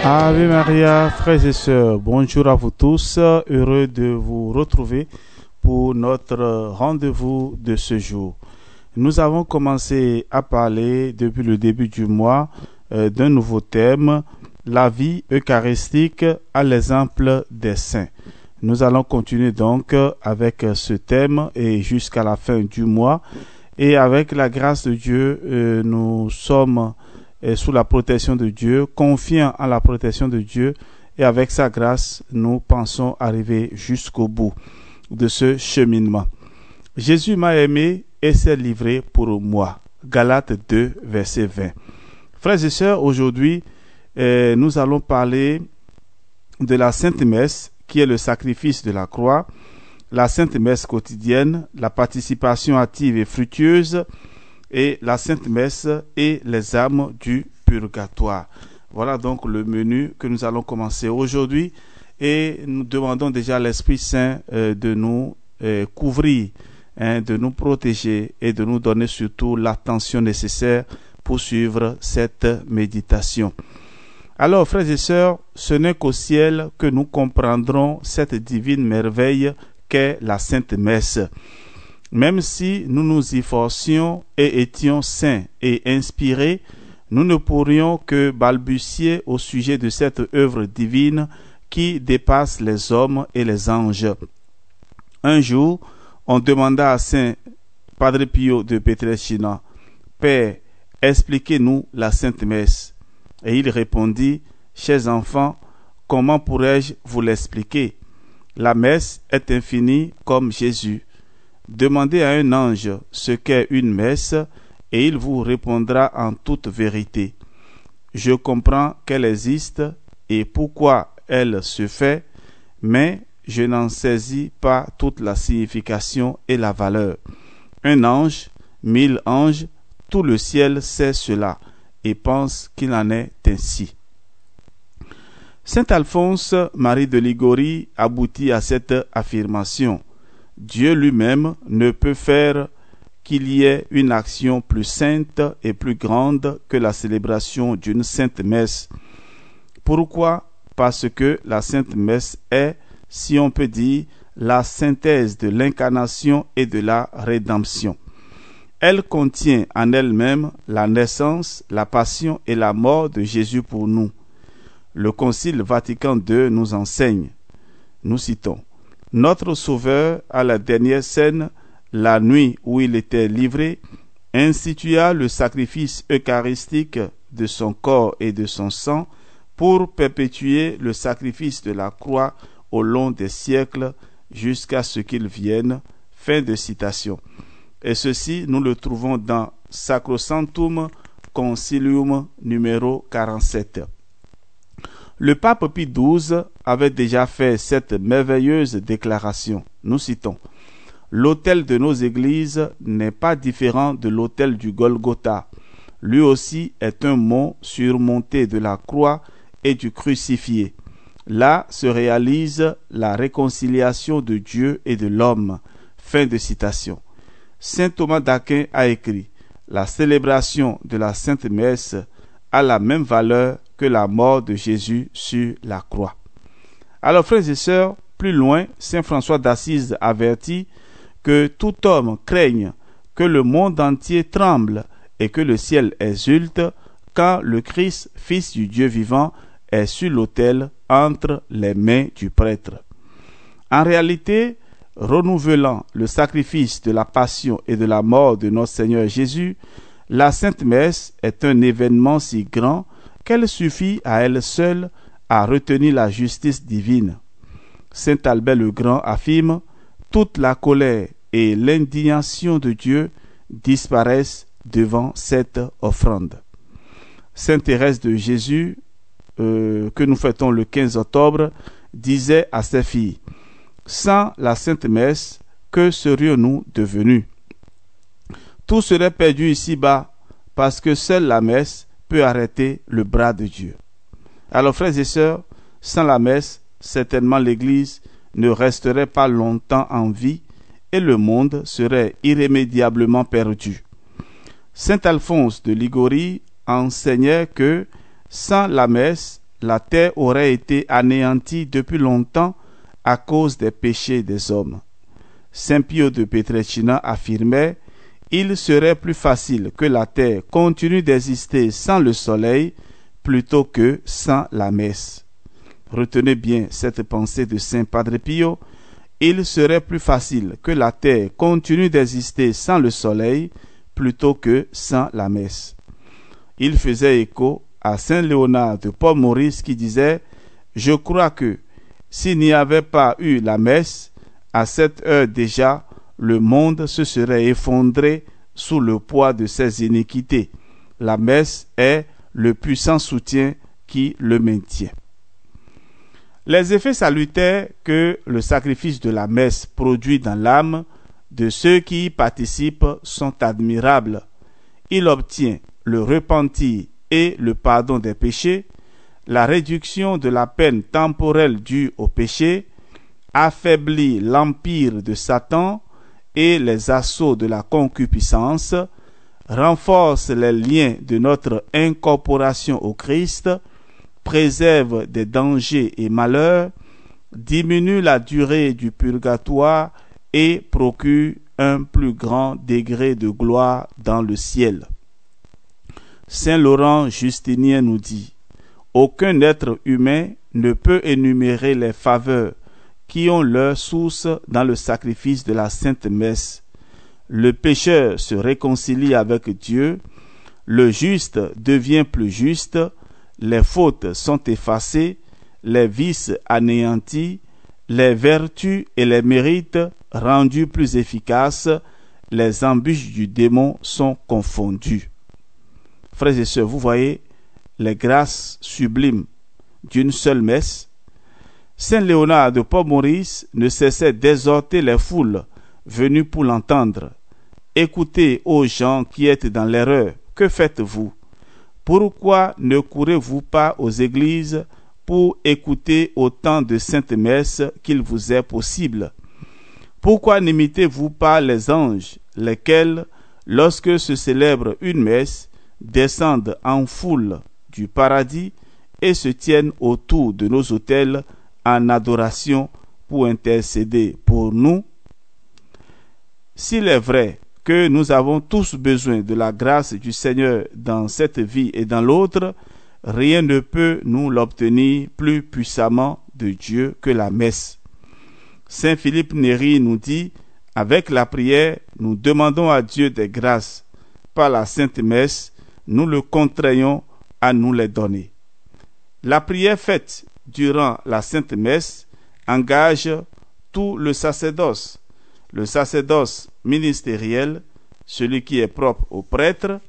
Ave Maria, frères et sœurs, bonjour à vous tous, heureux de vous retrouver pour notre rendez-vous de ce jour. Nous avons commencé à parler depuis le début du mois d'un nouveau thème, la vie eucharistique à l'exemple des saints. Nous allons continuer donc avec ce thème et jusqu'à la fin du mois. Et avec la grâce de Dieu, nous sommes sous la protection de Dieu, confiants en la protection de Dieu, et avec sa grâce, nous pensons arriver jusqu'au bout de ce cheminement. Jésus m'a aimé et s'est livré pour moi. Galates 2, verset 20. Frères et sœurs, aujourd'hui, nous allons parler de la Sainte Messe, qui est le sacrifice de la croix, la Sainte Messe quotidienne, la participation active et fructueuse, et la Sainte Messe et les âmes du purgatoire. Voilà donc le menu que nous allons commencer aujourd'hui, et nous demandons déjà à l'Esprit Saint de nous couvrir, de nous protéger et de nous donner surtout l'attention nécessaire pour suivre cette méditation. Alors, frères et sœurs, ce n'est qu'au ciel que nous comprendrons cette divine merveille qu'est la Sainte Messe. Même si nous nous y forcions et étions saints et inspirés, nous ne pourrions que balbutier au sujet de cette œuvre divine qui dépasse les hommes et les anges. Un jour, on demanda à Saint Padre Pio de Pietrelcina, « Père, expliquez-nous la Sainte Messe. » Et il répondit, « Chers enfants, comment pourrais-je vous l'expliquer? La messe est infinie comme Jésus. Demandez à un ange ce qu'est une messe et il vous répondra en toute vérité. Je comprends qu'elle existe et pourquoi elle se fait, mais je n'en saisis pas toute la signification et la valeur. Un ange, 1000 anges, tout le ciel sait cela et pense qu'il en est ainsi. » Saint Alphonse Marie de Ligorie aboutit à cette affirmation. Dieu lui-même ne peut faire qu'il y ait une action plus sainte et plus grande que la célébration d'une sainte messe. Pourquoi? Parce que la sainte messe est, si on peut dire, la synthèse de l'incarnation et de la rédemption. Elle contient en elle-même la naissance, la passion et la mort de Jésus pour nous. Le Concile Vatican II nous enseigne, nous citons, « Notre Sauveur, à la dernière scène, la nuit où il était livré, institua le sacrifice eucharistique de son corps et de son sang pour perpétuer le sacrifice de la croix au long des siècles jusqu'à ce qu'il vienne. » Fin de citation. Et ceci, nous le trouvons dans Sacrosanctum Concilium numéro 47. Le pape Pie XII avait déjà fait cette merveilleuse déclaration. Nous citons, « L'autel de nos églises n'est pas différent de l'autel du Golgotha. Lui aussi est un mont surmonté de la croix et du crucifié. Là se réalise la réconciliation de Dieu et de l'homme. » Fin de citation. Saint Thomas d'Aquin a écrit, « La célébration de la Sainte Messe a la même valeur que la mort de Jésus sur la croix. » Alors, frères et sœurs, plus loin, Saint François d'Assise avertit que tout homme craigne que le monde entier tremble et que le ciel exulte quand le Christ, Fils du Dieu vivant, est sur l'autel entre les mains du prêtre. En réalité, renouvelant le sacrifice de la passion et de la mort de notre Seigneur Jésus, la Sainte Messe est un événement si grand qu'elle suffit à elle seule à retenir la justice divine. Saint Albert le Grand affirme « Toute la colère et l'indignation de Dieu disparaissent devant cette offrande. » Sainte Thérèse de Jésus, que nous fêtons le 15 octobre, disait à ses filles « Sans la Sainte Messe, que serions-nous devenus? Tout serait perdu ici-bas parce que seule la messe peut arrêter le bras de Dieu. » Alors, frères et sœurs, sans la messe, certainement l'Église ne resterait pas longtemps en vie et le monde serait irrémédiablement perdu. Saint Alphonse de Ligorie enseignait que sans la messe, la terre aurait été anéantie depuis longtemps à cause des péchés des hommes. Saint Pio de Pietrelcina affirmait: il serait plus facile que la terre continue d'exister sans le soleil plutôt que sans la messe. Retenez bien cette pensée de Saint Padre Pio: il serait plus facile que la terre continue d'exister sans le soleil plutôt que sans la messe. Il faisait écho à Saint Léonard de Port-Maurice qui disait: je crois que s'il n'y avait pas eu la messe, à cette heure déjà, le monde se serait effondré sous le poids de ses iniquités. La messe est le puissant soutien qui le maintient. Les effets salutaires que le sacrifice de la messe produit dans l'âme de ceux qui y participent sont admirables. Il obtient le repentir et le pardon des péchés, la réduction de la peine temporelle due au péché, affaiblit l'empire de Satan et les assauts de la concupiscence, renforce les liens de notre incorporation au Christ, préserve des dangers et malheurs, diminue la durée du purgatoire et procure un plus grand degré de gloire dans le ciel. Saint Laurent Justinien nous dit: aucun être humain ne peut énumérer les faveurs qui ont leur source dans le sacrifice de la Sainte Messe. Le pécheur se réconcilie avec Dieu, le juste devient plus juste, les fautes sont effacées, les vices anéantis, les vertus et les mérites rendus plus efficaces, les embûches du démon sont confondues. Frères et sœurs, vous voyez les grâces sublimes d'une seule messe. Saint Léonard de Port-Maurice ne cessait d'exhorter les foules venues pour l'entendre. Écoutez, ô gens qui êtes dans l'erreur, que faites-vous? Pourquoi ne courez-vous pas aux églises pour écouter autant de saintes messes qu'il vous est possible? Pourquoi n'imitez-vous pas les anges, lesquels, lorsque se célèbre une messe, descendent en foule du paradis et se tiennent autour de nos autels en adoration pour intercéder pour nous? S'il est vrai que nous avons tous besoin de la grâce du Seigneur dans cette vie et dans l'autre, rien ne peut nous l'obtenir plus puissamment de Dieu que la messe. Saint Philippe Néri nous dit: avec la prière, nous demandons à Dieu des grâces. Par la Sainte Messe, nous le contraignons à nous les donner. La prière faite durant la Sainte Messe engage tout le sacerdoce ministériel, celui qui est propre aux prêtres,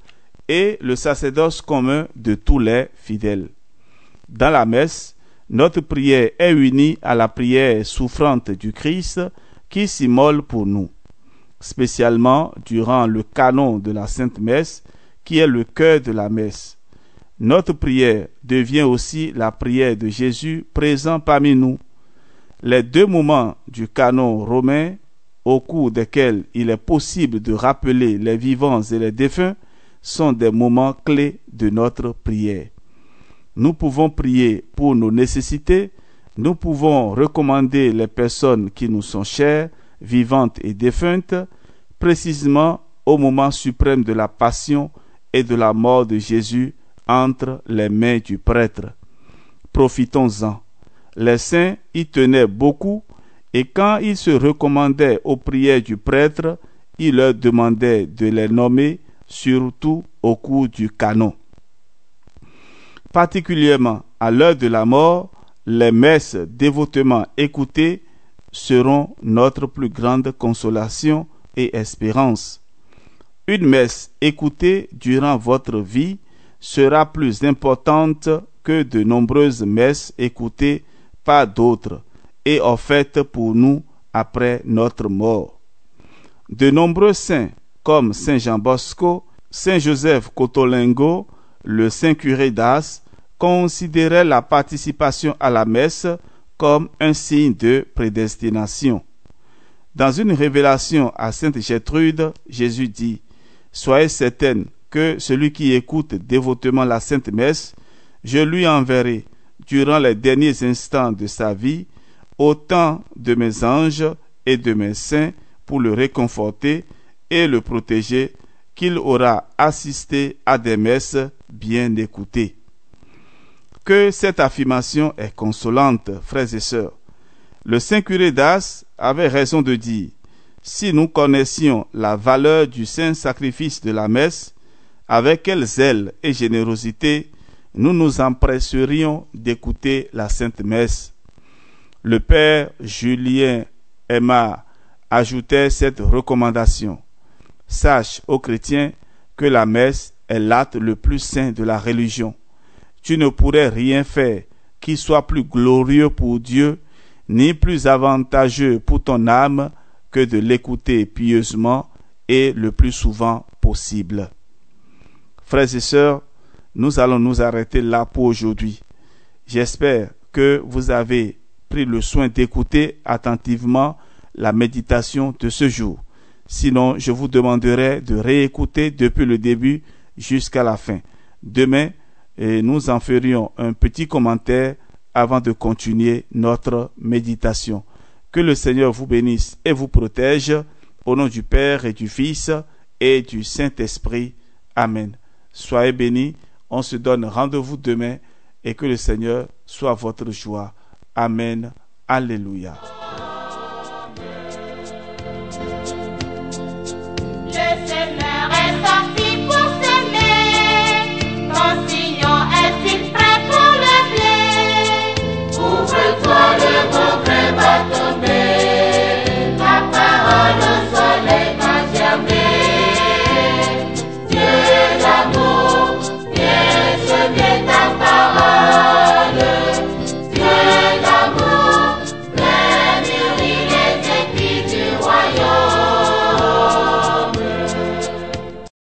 et le sacerdoce commun de tous les fidèles. Dans la messe, notre prière est unie à la prière souffrante du Christ qui s'immole pour nous, spécialement durant le canon de la Sainte Messe, qui est le cœur de la messe. Notre prière devient aussi la prière de Jésus présent parmi nous. Les deux moments du canon romain, au cours desquels il est possible de rappeler les vivants et les défunts, sont des moments clés de notre prière. Nous pouvons prier pour nos nécessités, nous pouvons recommander les personnes qui nous sont chères, vivantes et défuntes, précisément au moment suprême de la passion et de la mort de Jésus entre les mains du prêtre. Profitons-en. Les saints y tenaient beaucoup, et quand ils se recommandaient aux prières du prêtre, il leur demandait de les nommer, surtout au cours du canon. Particulièrement à l'heure de la mort, les messes dévotement écoutées seront notre plus grande consolation et espérance. Une messe écoutée durant votre vie sera plus importante que de nombreuses messes écoutées par d'autres et offertes pour nous après notre mort. De nombreux saints comme Saint Jean Bosco, Saint Joseph Cotolengo, le Saint Curé d'Ars, considéraient la participation à la messe comme un signe de prédestination. Dans une révélation à Sainte Gertrude, Jésus dit: « Soyez certaine que celui qui écoute dévotement la Sainte Messe, je lui enverrai durant les derniers instants de sa vie, autant de mes anges et de mes saints pour le réconforter et le protéger, qu'il aura assisté à des messes bien écoutées. Que cette affirmation est consolante, frères et sœurs. Le saint curé d'Ars avait raison de dire: si nous connaissions la valeur du saint sacrifice de la messe, avec quel zèle et générosité nous nous empresserions d'écouter la sainte messe. Le père Julien Aymar ajoutait cette recommandation: sache, ô chrétien, que la messe est l'acte le plus saint de la religion. Tu ne pourrais rien faire qui soit plus glorieux pour Dieu, ni plus avantageux pour ton âme que de l'écouter pieusement et le plus souvent possible. Frères et sœurs, nous allons nous arrêter là pour aujourd'hui. J'espère que vous avez pris le soin d'écouter attentivement la méditation de ce jour. Sinon, je vous demanderai de réécouter depuis le début jusqu'à la fin. Demain, nous en ferions un petit commentaire avant de continuer notre méditation. Que le Seigneur vous bénisse et vous protège, au nom du Père et du Fils et du Saint-Esprit. Amen. Soyez bénis, on se donne rendez-vous demain et que le Seigneur soit votre joie. Amen. Alléluia.